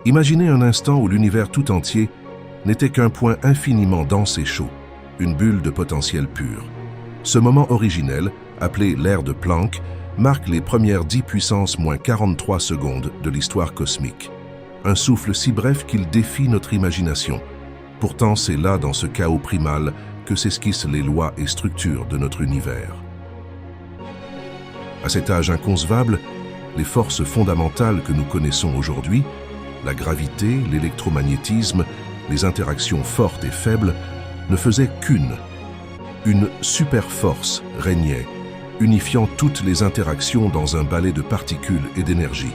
Imaginez un instant où l'univers tout entier n'était qu'un point infiniment dense et chaud, une bulle de potentiel pur. Ce moment originel, appelé l'ère de Planck, marque les premières 10 puissance moins 43 secondes de l'histoire cosmique. Un souffle si bref qu'il défie notre imagination. Pourtant, c'est là, dans ce chaos primal, que s'esquissent les lois et structures de notre univers. À cet âge inconcevable, les forces fondamentales que nous connaissons aujourd'hui, la gravité, l'électromagnétisme, les interactions fortes et faibles, ne faisaient qu'une. Une super-force régnait, unifiant toutes les interactions dans un balai de particules et d'énergie.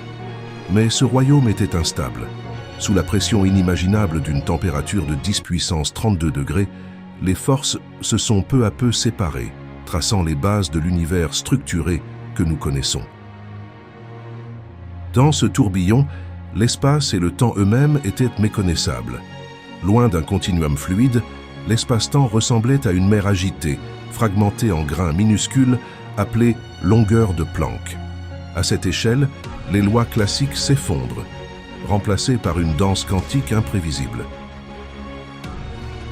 Mais ce royaume était instable. Sous la pression inimaginable d'une température de 10 puissance 32 degrés, les forces se sont peu à peu séparées, traçant les bases de l'univers structuré que nous connaissons. Dans ce tourbillon, l'espace et le temps eux-mêmes étaient méconnaissables. Loin d'un continuum fluide, l'espace-temps ressemblait à une mer agitée, fragmentée en grains minuscules, appelée longueur de Planck. À cette échelle, les lois classiques s'effondrent, remplacées par une danse quantique imprévisible.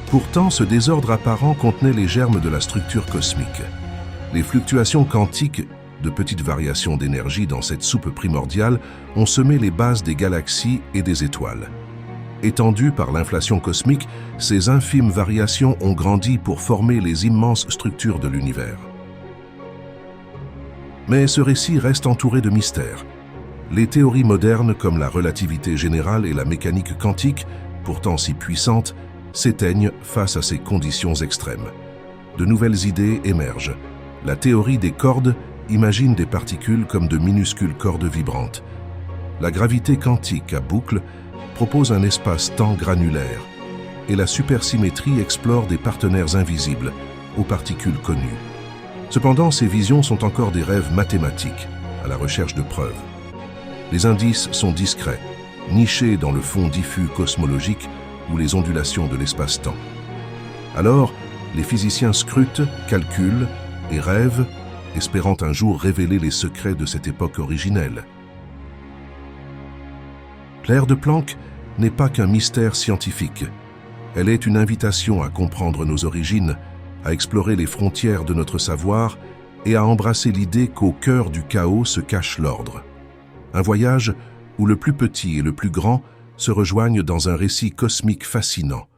Pourtant, ce désordre apparent contenait les germes de la structure cosmique. Les fluctuations quantiques, de petites variations d'énergie dans cette soupe primordiale, ont semé les bases des galaxies et des étoiles. Étendues par l'inflation cosmique, ces infimes variations ont grandi pour former les immenses structures de l'univers. Mais ce récit reste entouré de mystères. Les théories modernes comme la relativité générale et la mécanique quantique, pourtant si puissantes, s'éteignent face à ces conditions extrêmes. De nouvelles idées émergent. La théorie des cordes imagine des particules comme de minuscules cordes vibrantes. La gravité quantique à boucle propose un espace-temps granulaire, et la supersymétrie explore des partenaires invisibles aux particules connues. Cependant, ces visions sont encore des rêves mathématiques, à la recherche de preuves. Les indices sont discrets, nichés dans le fond diffus cosmologique ou les ondulations de l'espace-temps. Alors, les physiciens scrutent, calculent et rêvent, espérant un jour révéler les secrets de cette époque originelle. L'ère de Planck n'est pas qu'un mystère scientifique. Elle est une invitation à comprendre nos origines, à explorer les frontières de notre savoir et à embrasser l'idée qu'au cœur du chaos se cache l'ordre. Un voyage où le plus petit et le plus grand se rejoignent dans un récit cosmique fascinant.